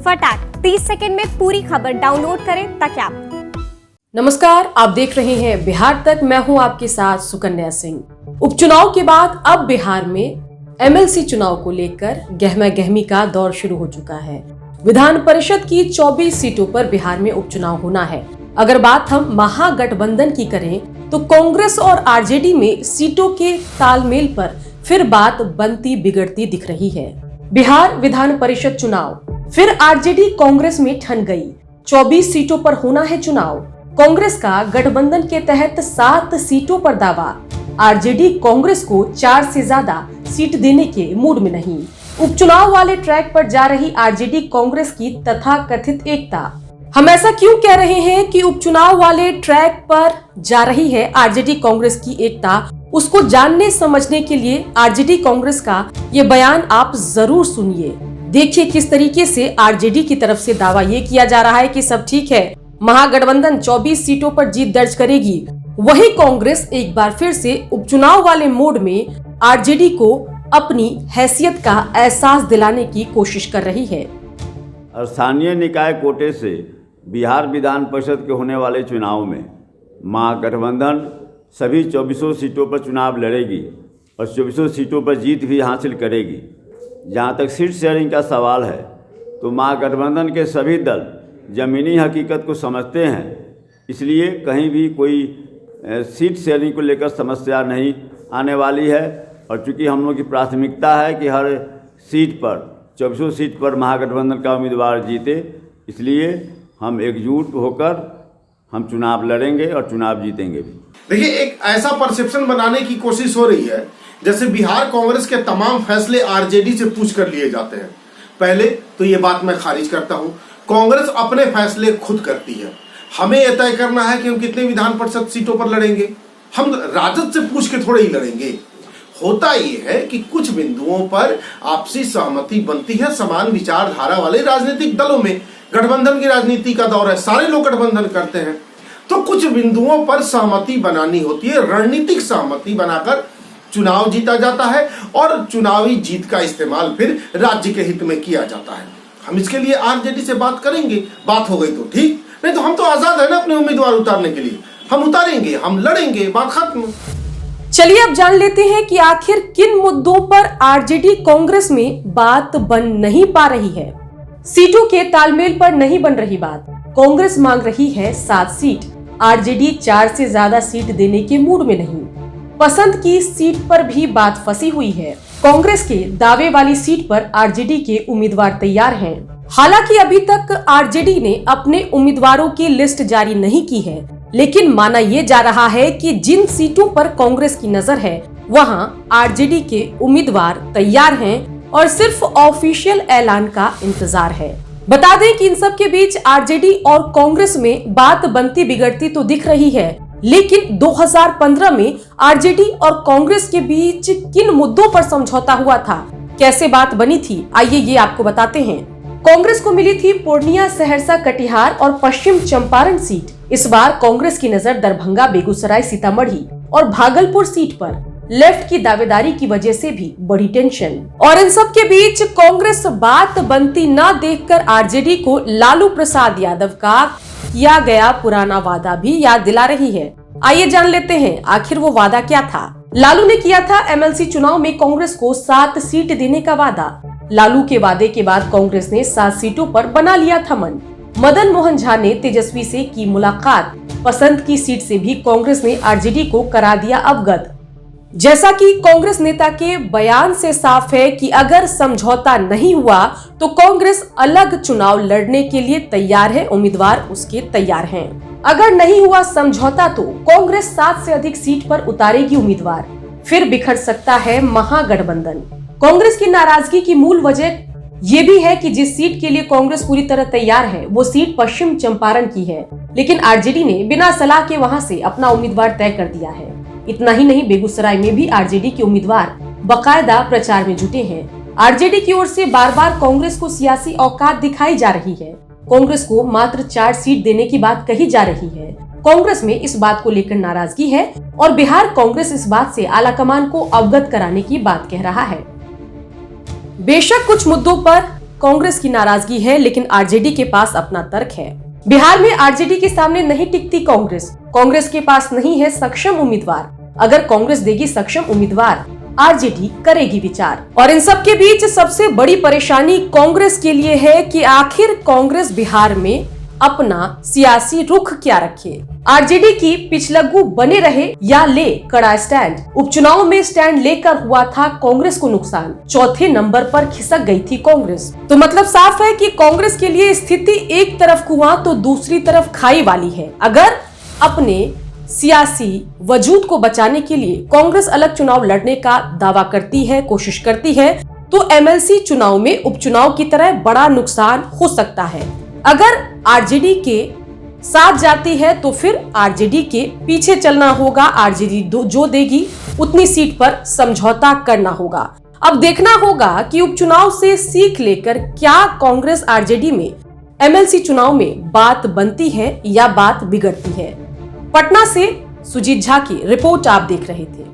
फटाक 30 सेकंड में पूरी खबर डाउनलोड करें ताकि आप। नमस्कार, आप देख रहे हैं बिहार तक। मैं हूं आपके साथ सुकन्या सिंह। उपचुनाव के बाद अब बिहार में एमएलसी चुनाव को लेकर गहमा गहमी का दौर शुरू हो चुका है। विधान परिषद की 24 सीटों पर बिहार में उपचुनाव होना है। अगर बात हम महागठबंधन की करें तो कांग्रेस और आरजेडी में सीटों के तालमेल पर फिर बात बनती बिगड़ती दिख रही है। बिहार विधान परिषद चुनाव फिर आरजेडी कांग्रेस में ठन गई। 24 सीटों पर होना है चुनाव। कांग्रेस का गठबंधन के तहत 7 सीटों पर दावा। आरजेडी कांग्रेस को 4 से ज्यादा सीट देने के मूड में नहीं। उपचुनाव वाले ट्रैक पर जा रही आरजेडी कांग्रेस की तथाकथित एकता। हम ऐसा क्यों कह रहे हैं कि उपचुनाव वाले ट्रैक पर जा रही है आरजेडी कांग्रेस की एकता? उसको जानने समझने के लिए आरजेडी कांग्रेस का ये बयान आप जरूर सुनिए। देखिए किस तरीके से आरजेडी की तरफ से दावा ये किया जा रहा है कि सब ठीक है, महागठबंधन 24 सीटों पर जीत दर्ज करेगी। वही कांग्रेस एक बार फिर से उपचुनाव वाले मोड में आरजेडी को अपनी हैसियत का एहसास दिलाने की कोशिश कर रही है। स्थानीय निकाय कोटे से बिहार विधान परिषद के होने वाले चुनाव में महागठबंधन सभी 24 सीटों पर चुनाव लड़ेगी और 24 सीटों पर जीत भी हासिल करेगी। जहाँ तक सीट शेयरिंग का सवाल है तो महागठबंधन के सभी दल ज़मीनी हकीकत को समझते हैं, इसलिए कहीं भी कोई सीट शेयरिंग को लेकर समस्या नहीं आने वाली है। और चूँकि हम लोग की प्राथमिकता है कि हर सीट पर 24 सीट पर महागठबंधन का उम्मीदवार जीते, इसलिए हम एकजुट होकर हम चुनाव लड़ेंगे और चुनाव जीतेंगे भी। देखिए, एक ऐसा परसेप्शन बनाने की कोशिश हो रही है जैसे बिहार कांग्रेस के तमाम फैसले आरजेडी से पूछ कर लिए जाते हैं। पहले तो ये बात मैं खारिज करता हूं। कांग्रेस अपने फैसले खुद करती है। हमें यह तय करना है कि हम कितने विधान परिषद सीटों पर लड़ेंगे। हम राजद से पूछ के थोड़े ही लड़ेंगे। होता यह है कि कुछ बिंदुओं पर आपसी सहमति बनती है समान विचारधारा वाले राजनीतिक दलों में। गठबंधन की राजनीति का दौर है, सारे लोग गठबंधन करते हैं, तो कुछ बिंदुओं पर सहमति बनानी होती है। रणनीतिक सहमति बनाकर चुनाव जीता जाता है और चुनावी जीत का इस्तेमाल फिर राज्य के हित में किया जाता है। हम इसके लिए आरजेडी से बात करेंगे, बात हो गई तो ठीक, नहीं तो हम तो आजाद है ना अपने उम्मीदवार उतारने के लिए। हम उतारेंगे, हम लड़ेंगे, बात खत्म। चलिए अब जान लेते हैं कि आखिर किन मुद्दों पर आरजेडी कांग्रेस में बात बन नहीं पा रही है। सीटों के तालमेल पर नहीं बन रही बात। कांग्रेस मांग रही है 7 सीट, आरजेडी 4 से ज्यादा सीट देने के मूड में नहीं। पसंद की सीट पर भी बात फंसी हुई है। कांग्रेस के दावे वाली सीट पर आरजेडी के उम्मीदवार तैयार हैं। हालांकि अभी तक आरजेडी ने अपने उम्मीदवारों की लिस्ट जारी नहीं की है, लेकिन माना यह जा रहा है कि जिन सीटों पर कांग्रेस की नजर है वहां आरजेडी के उम्मीदवार तैयार हैं और सिर्फ ऑफिशियल ऐलान का इंतजार है। बता दें कि इन सब के बीच आरजेडी और कांग्रेस में बात बनती बिगड़ती तो दिख रही है, लेकिन 2015 में आरजेडी और कांग्रेस के बीच किन मुद्दों पर समझौता हुआ था, कैसे बात बनी थी, आइए ये आपको बताते हैं। कांग्रेस को मिली थी पूर्णिया, सहरसा, कटिहार और पश्चिम चंपारण सीट। इस बार कांग्रेस की नजर दरभंगा, बेगूसराय, सीतामढ़ी और भागलपुर सीट पर। लेफ्ट की दावेदारी की वजह से भी बड़ी टेंशन। और इन सब के बीच कांग्रेस बात बनती न देखकर आरजेडी को लालू प्रसाद यादव का किया गया पुराना वादा भी याद दिला रही है। आइए जान लेते हैं आखिर वो वादा क्या था। लालू ने किया था एमएलसी चुनाव में कांग्रेस को 7 सीट देने का वादा। लालू के वादे के बाद कांग्रेस ने 7 सीटों पर बना लिया था मन। मदन मोहन झा ने तेजस्वी से की मुलाकात। पसंद की सीट से भी कांग्रेस ने आरजेडी को करा दिया अवगत। जैसा कि कांग्रेस नेता के बयान से साफ है कि अगर समझौता नहीं हुआ तो कांग्रेस अलग चुनाव लड़ने के लिए तैयार है, उम्मीदवार उसके तैयार हैं। अगर नहीं हुआ समझौता तो कांग्रेस 7 से अधिक सीट पर उतारेगी उम्मीदवार। फिर बिखर सकता है महागठबंधन। कांग्रेस की नाराजगी की मूल वजह ये भी है कि जिस सीट के लिए कांग्रेस पूरी तरह तैयार है वो सीट पश्चिम चंपारण की है, लेकिन आरजेडी ने बिना सलाह के वहां से अपना उम्मीदवार तय कर दिया है। इतना ही नहीं, बेगूसराय में भी आरजेडी के उम्मीदवार बकायदा प्रचार में जुटे हैं। आरजेडी की ओर से बार बार कांग्रेस को सियासी औकात दिखाई जा रही है। कांग्रेस को मात्र 4 सीट देने की बात कही जा रही है। कांग्रेस में इस बात को लेकर नाराजगी है और बिहार कांग्रेस इस बात से आलाकमान को अवगत कराने की बात कह रहा है। बेशक कुछ मुद्दों पर कांग्रेस की नाराजगी है, लेकिन आरजेडी के पास अपना तर्क है। बिहार में आरजेडी के सामने नहीं टिकती कांग्रेस। कांग्रेस के पास नहीं है सक्षम उम्मीदवार। अगर कांग्रेस देगी सक्षम उम्मीदवार, आरजेडी करेगी विचार। और इन सब के बीच सबसे बड़ी परेशानी कांग्रेस के लिए है कि आखिर कांग्रेस बिहार में अपना सियासी रुख क्या रखे। आरजेडी की पिछलग्गू बने रहे या ले कड़ा स्टैंड। उपचुनाव में स्टैंड लेकर हुआ था कांग्रेस को नुकसान। चौथे नंबर पर खिसक गई थी कांग्रेस। तो मतलब साफ है कि कांग्रेस के लिए स्थिति एक तरफ कुआं तो दूसरी तरफ खाई वाली है। अगर अपने सियासी वजूद को बचाने के लिए कांग्रेस अलग चुनाव लड़ने का दावा करती है, कोशिश करती है, तो एमएलसी चुनाव में उपचुनाव की तरह बड़ा नुकसान हो सकता है। अगर आरजेडी के साथ जाती है तो फिर आरजेडी के पीछे चलना होगा। आरजेडी जो देगी उतनी सीट पर समझौता करना होगा। अब देखना होगा कि उपचुनाव से सीख लेकर क्या कांग्रेस आरजेडी में एमएलसी चुनाव में बात बनती है या बात बिगड़ती है। पटना से सुजीत झा की रिपोर्ट आप देख रहे थे।